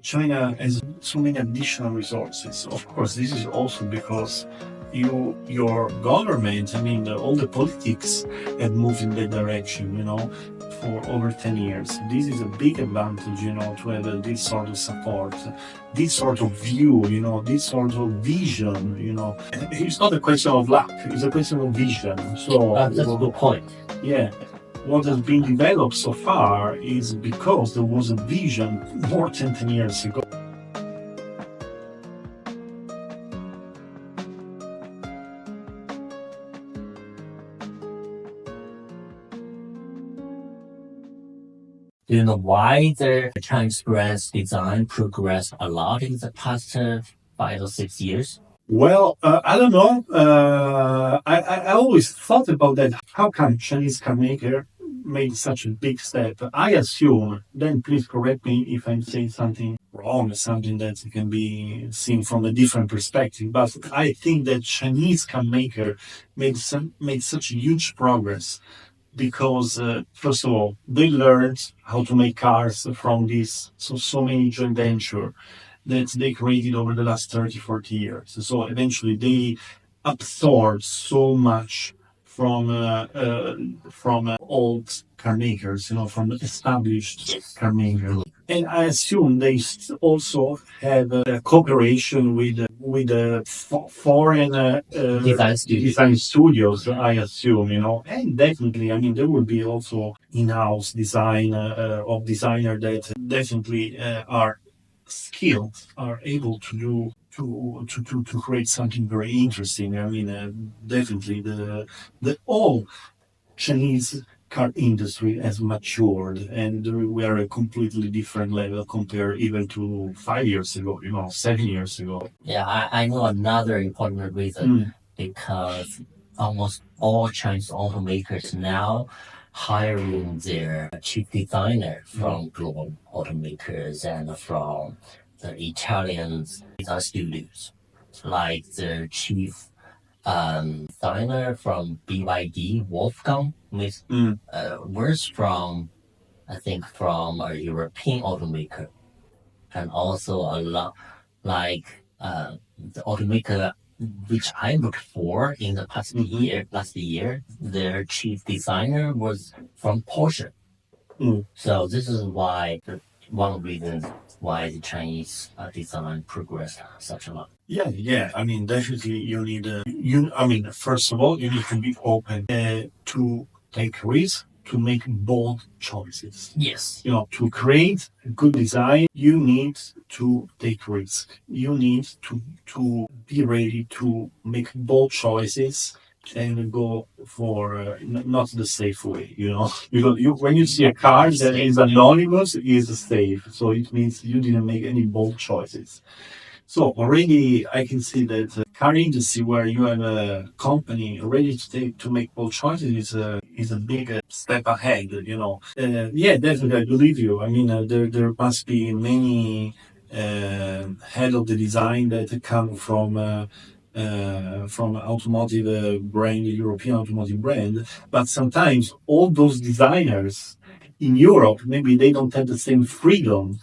China has so many additional resources. Of course, this is also because your government, all the politics have moved in that direction, for over 10 years. This is a big advantage, to have this sort of support, this sort of view, this sort of vision. It's not a question of luck, it's a question of vision. So that's a good point. Yeah. What has been developed so far is because there was a vision more than 10 years ago. Do you know why the Chinese brand's design progressed a lot in the past 5 or 6 years? Well, I don't know. I always thought about that. How come Chinese car maker made such a big step? I assume, then please correct me if I'm saying something wrong, something that can be seen from a different perspective. But I think that Chinese car maker made such huge progress because, first of all, they learned how to make cars from this so many joint venture that they created over the last 30, 40 years. So eventually they absorbed so much from old car makers, from established car makers. And I assume they also have a cooperation with foreign design studios, I assume, and definitely, there will be also in-house design of designer that definitely are skilled, are able to do to create something very interesting. Definitely the all Chinese car industry has matured, and we are a completely different level compared even to 5 years ago, 7 years ago. Yeah, I know another important reason because almost all Chinese automakers now hiring their chief designer from global automakers and from the Italian design studios, like the chief designer from BYD, Wolfgang, was from, I think, from a European automaker, and also a lot like the automaker which I looked for in the last year, their chief designer was from Porsche. So this is why one reason why the Chinese design progressed such a lot. Yeah. Definitely you need first of all, you need to be open to take risks, to make bold choices. Yes. To create good design, you need to take risk. You need to be ready to make bold choices and go for not the safe way, because when you see a car that is anonymous, is safe. So it means you didn't make any bold choices. So already I can see that car industry, where you have a company ready to make bold choices, is a big step ahead. Yeah, definitely, I believe you. There must be many head of the design that come from automotive brand, European automotive brand, but sometimes all those designers in Europe, maybe they don't have the same freedom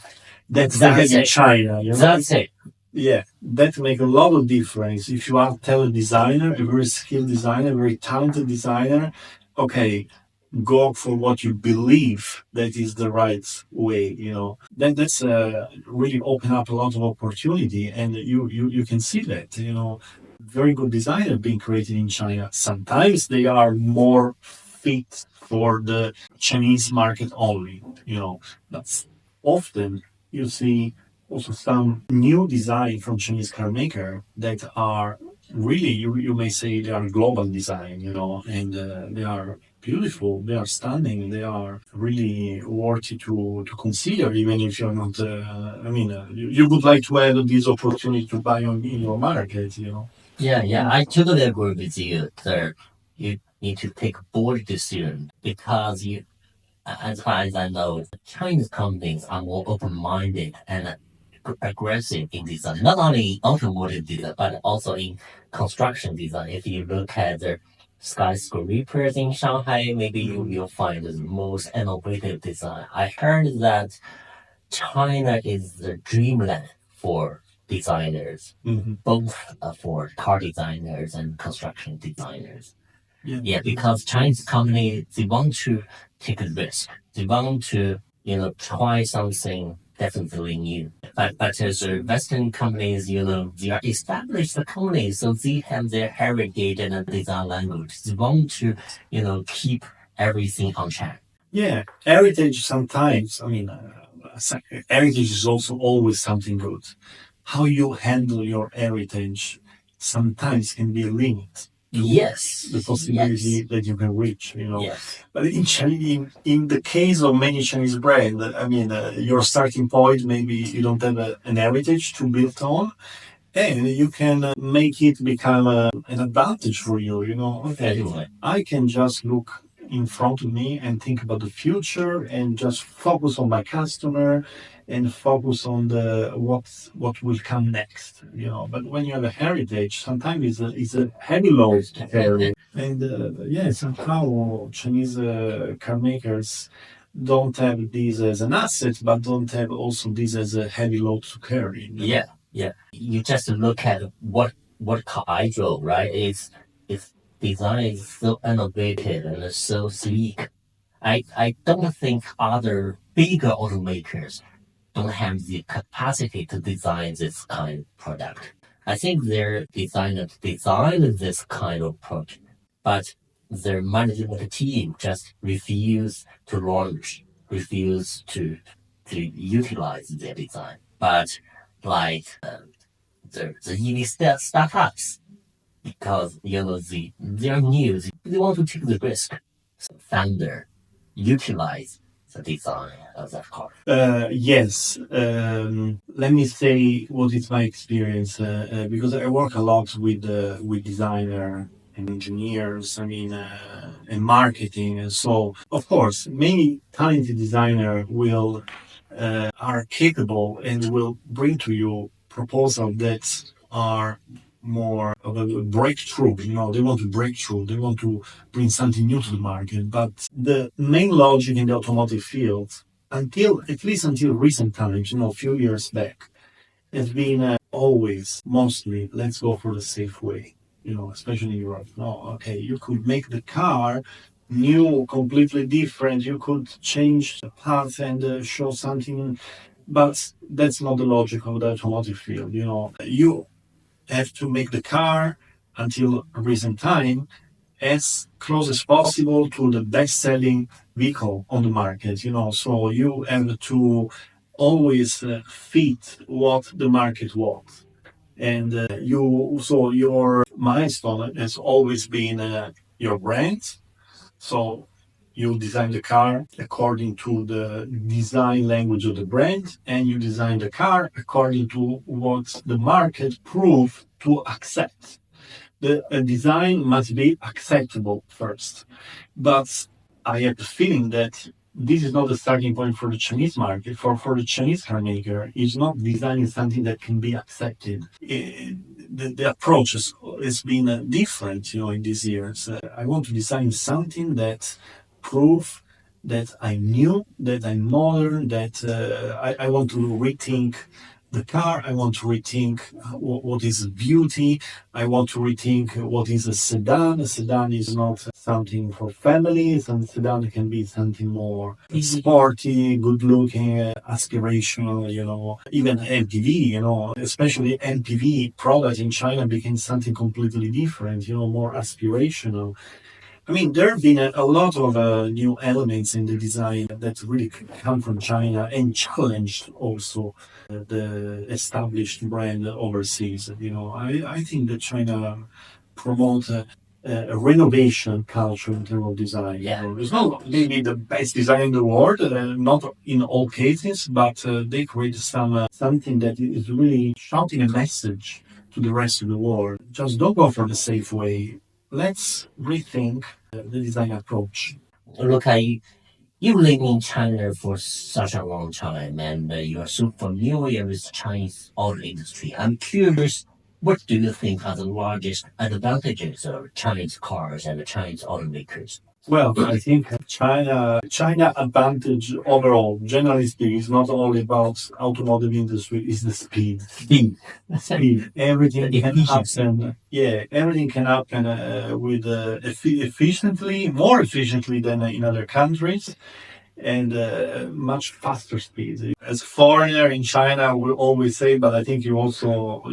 that they have in China. That's it. Yeah, that make a lot of difference. If you are tell a designer, a very skilled designer, a very talented designer, okay, go for what you believe that is the right way. That's really open up a lot of opportunity, and you can see that. Very good designer being created in China. Sometimes they are more fit for the Chinese market only. But often you see also some new design from Chinese car maker that are really, you may say they are global design, and they are beautiful, they are stunning, they are really worthy to consider, even if you're not, you would like to have this opportunity to buy in your market, Yeah, I totally agree with you that you need to take bold decisions because as far as I know, Chinese companies are more open-minded and aggressive in design, not only in automotive design, but also in construction design. If you look at the skyscrapers in Shanghai, maybe you will find the most innovative design. I heard that China is the dreamland for designers, both for car designers and construction designers. Yeah, because Chinese company, they want to take a risk. They want to, try something definitely new. But as Western companies, they are established companies, so they have their heritage and a design language. They want to, keep everything on track. Yeah, heritage sometimes, heritage is also always something good. How you handle your heritage sometimes can be a limit to Yes. the possibility Yes. that you can reach, Yes. But in the case of many Chinese brands, your starting point, maybe you don't have an heritage to build on, and you can make it become an advantage for you. Okay, Anyway. I can just look in front of me and think about the future and just focus on my customer and focus on the what will come next. But when you have a heritage, sometimes it's a heavy load to carry. And yeah, somehow Chinese car makers don't have this as an asset, but don't have also this as a heavy load to carry. Yeah, yeah. You just look at what car I drove, right? Its design is so innovative and so sleek. I don't think other bigger automakers don't have the capacity to design this kind of product. I think their designers design this kind of product, but their management team just refuse to launch, refuse to utilize their design. But like the EV startups, because they're new, they want to take the risk. So founder utilize the design of that car. Yes. Let me say what is my experience because I work a lot with designer and engineers. And marketing. And so, of course, many talented designer will are capable and will bring to you proposals that are more of a breakthrough. They want to break through. They want to bring something new to the market. But the main logic in the automotive field, at least until recent times, a few years back, has been always mostly let's go for the safe way. Especially in Europe. No, okay, you could make the car new, completely different. You could change the path and show something, but that's not the logic of the automotive field. You have to make the car until a recent time as close as possible to the best-selling vehicle on the market. So you have to always fit what the market wants. And your milestone has always been your brand. So you design the car according to the design language of the brand, and you design the car according to what the market proved to accept. The design must be acceptable first. But I have the feeling that this is not the starting point for the Chinese market. For the Chinese car maker, it's not designing something that can be accepted. The approach has been different, in these years. I want to design something that prove that I'm new, that I'm modern, that I want to rethink the car. I want to rethink what is beauty. I want to rethink what is a sedan. A sedan is not something for families, and sedan can be something more sporty, good looking, aspirational, even MPV, especially MPV product in China became something completely different, more aspirational. There have been a lot of new elements in the design that really come from China and challenged also the established brand overseas. I think that China promote a renovation culture in terms of design. Yeah. It's not maybe the best design in the world, not in all cases, but they create something that is really shouting a message to the rest of the world. Just don't go for the safe way. Let's rethink the design approach. Look, you live in China for such a long time, and you are so familiar with Chinese auto industry. I'm curious, what do you think are the largest advantages of Chinese cars and the Chinese automakers? Well, I think China advantage overall, generally speaking, is not only about automotive industry, it's the speed. Speed. Everything The can efficiency. happen. Yeah, everything can happen with efficiently, more efficiently than in other countries, and much faster speed. As a foreigner in China, we always say, but I think you also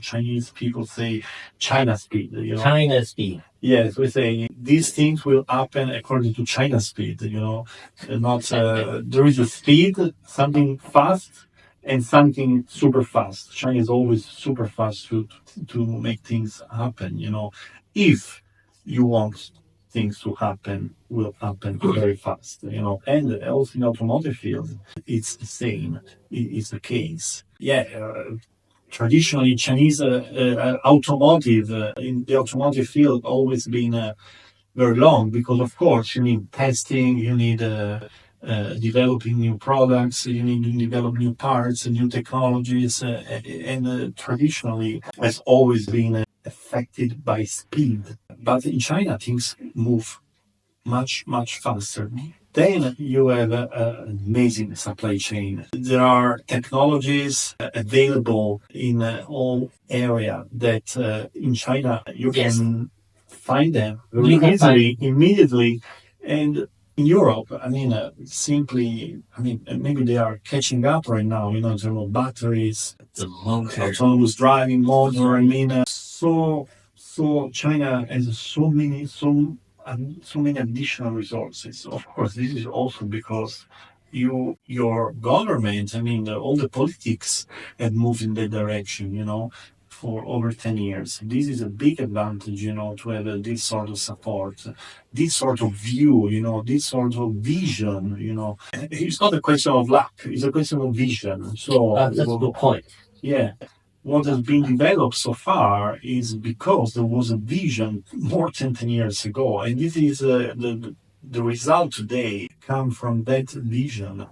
Chinese people say China speed. China speed. Yes, we say these things will happen according to China speed. Not there is a speed, something fast, and something super fast. China is always super fast to make things happen. If you want things to happen, will happen very fast. And also in automotive field, it's the same. It's the case. Yeah. Traditionally, Chinese automotive in the automotive field always been very long because, of course, you need testing, you need developing new products, you need to develop new parts and new technologies, and traditionally has always been affected by speed. But in China, things move much, much faster. Then you have an amazing supply chain. There are technologies available in all area that in China you Yes. can find them very You can easily, immediately. And in Europe, simply, maybe they are catching up right now, in terms of batteries, the motor. autonomous driving motor. So China has so many additional resources. Of course, this is also because your government, all the politics have moved in that direction, for over 10 years. This is a big advantage, to have this sort of support, this sort of view, this sort of vision, It's not a question of luck, it's a question of vision. So that's a good point. yeah, what has been developed so far is because there was a vision more than 10 years ago. And this is the result today come from that vision.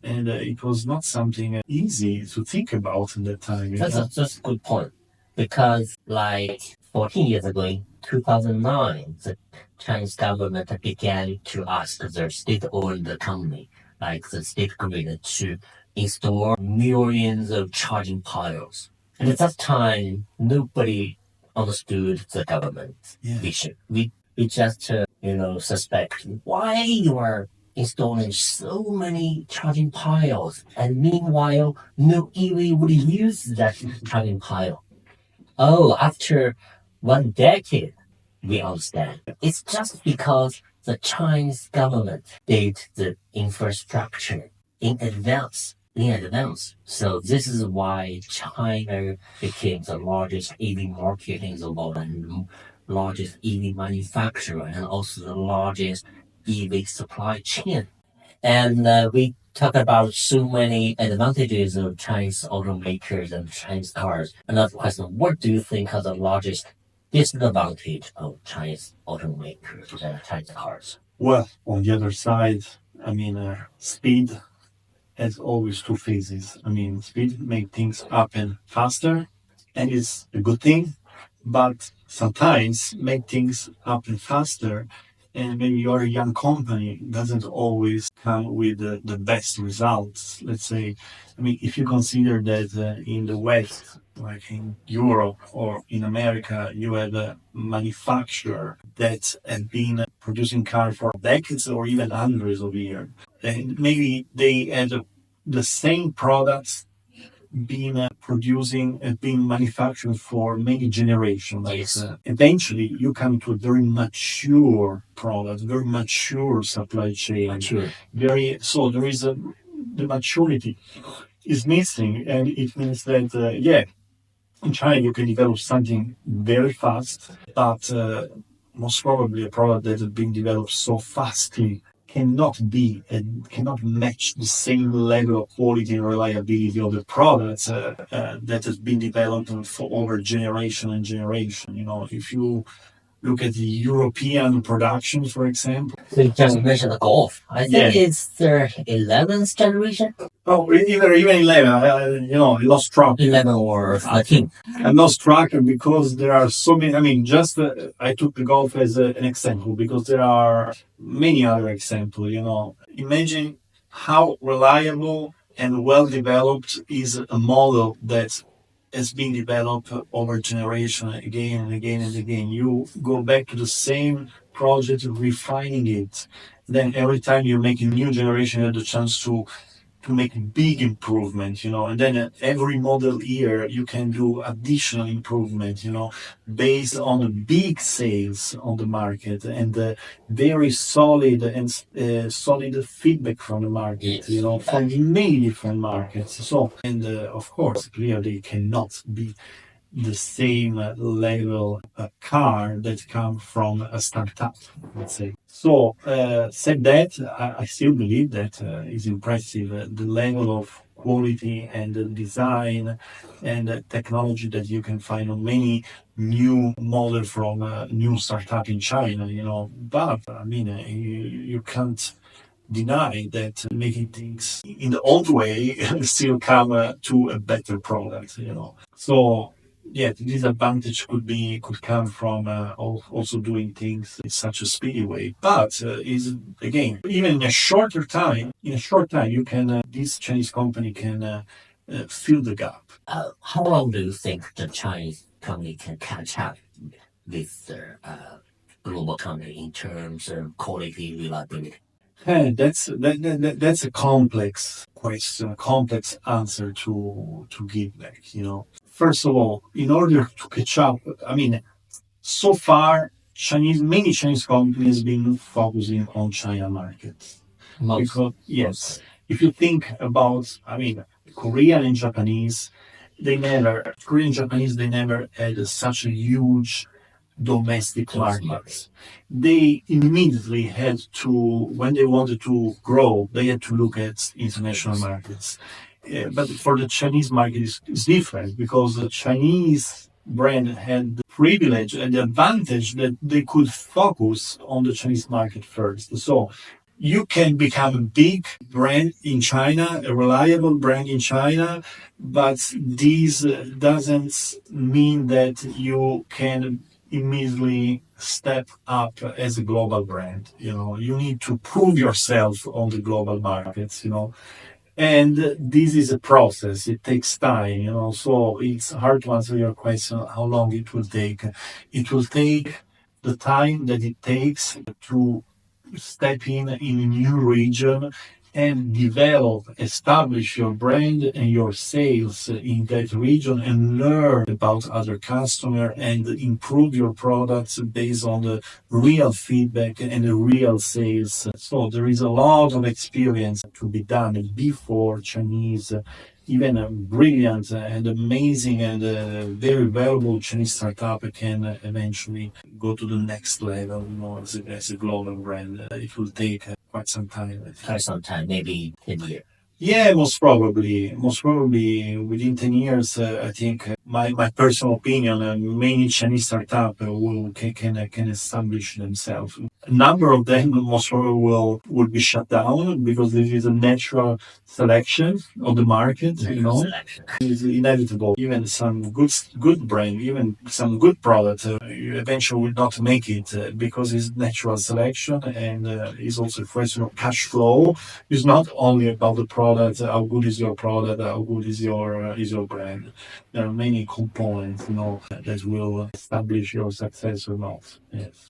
And it was not something easy to think about at that time. That's a good point. Because like 14 years ago, in 2009, the Chinese government began to ask their state-owned company, like the state grid, to install millions of charging piles. And at that time, nobody understood the government's vision. We just, suspect why you are installing so many charging piles, and meanwhile, no EV would use that charging pile. Oh, after 1 decade, we understand. It's just because the Chinese government did the infrastructure in advance. So this is why China became the largest EV market in the world and the largest EV manufacturer and also the largest EV supply chain. And we talk about so many advantages of Chinese automakers and Chinese cars. Another question, what do you think are the largest disadvantage of Chinese automakers and Chinese cars? Well, on the other side, speed has always two phases. Speed make things happen faster, and it's a good thing, but sometimes make things happen faster, and maybe you're a young company doesn't always come with the best results. Let's say, if you consider that in the West, like in Europe or in America, you have a manufacturer that have been producing cars for decades or even hundreds of years, and maybe they had the same products being producing and being manufactured for many generations. Yes. Eventually, you come to a very mature product, very mature supply chain. Mature. So there is the maturity is missing, and it means that in China you can develop something very fast, but most probably a product that has been developed so fastly cannot match the same level of quality and reliability of the products that has been developed for over generation and generation. If you look at the European production, for example. So you just mentioned the Golf. I think it's their 11th generation. Oh, even 11. I lost track. 11 or 13. I lost track because there are so many. I mean, just I took the Golf as an example because there are many other examples. Imagine how reliable and well developed is a model that has been developed over generation again and again and again. You go back to the same project, refining it. Then every time you make a new generation, you have the chance to make big improvements, and then every model year you can do additional improvement, based on the big sales on the market and the very solid and solid feedback from the market, from many different markets. So, and of course, clearly cannot be the same level car that come from a startup, let's say. So, said that, I still believe that is impressive the level of quality and the design and technology that you can find on many new models from new startup in China, But I mean, you can't deny that making things in the old way still come to a better product. So yeah, the disadvantage could come from also doing things in such a speedy way. But is again, even in a short time, you can this Chinese company can fill the gap. How long do you think the Chinese company can catch up with the global company in terms of quality, reliability? That's a complex question, a complex answer to give back. First of all, in order to catch up, I mean, so far, many Chinese companies have been focusing on China markets. Because yes, if you think about, I mean, Korean and Japanese, they never had such a huge domestic markets. They immediately had to, when they wanted to grow, they had to look at international markets. But for the Chinese market, it's different because the Chinese brand had the privilege and the advantage that they could focus on the Chinese market first. So you can become a big brand in China, a reliable brand in China, but this doesn't mean that you can immediately step up as a global brand. You need to prove yourself on the global markets. And this is a process. It takes time. So it's hard to answer your question how long it will take. It will take the time that it takes to step in a new region and establish your brand and your sales in that region and learn about other customer and improve your products based on the real feedback and the real sales. So there is a lot of experience to be done before Chinese even a brilliant and amazing and very valuable Chinese startup can eventually go to the next level, as a global brand. It will take quite some time. Quite some time, maybe 10 years. Yeah, most probably within 10 years, I think my personal opinion, many Chinese startups can establish themselves. A number of them most probably will be shut down because this is a natural selection of the market. It's inevitable. Even some good brand, even some good product, you eventually will not make it because it's natural selection and it's also a question of cash flow. It's not only about the product, how good is your product, how good is your brand. There are many components, that will establish your success or not. Yes.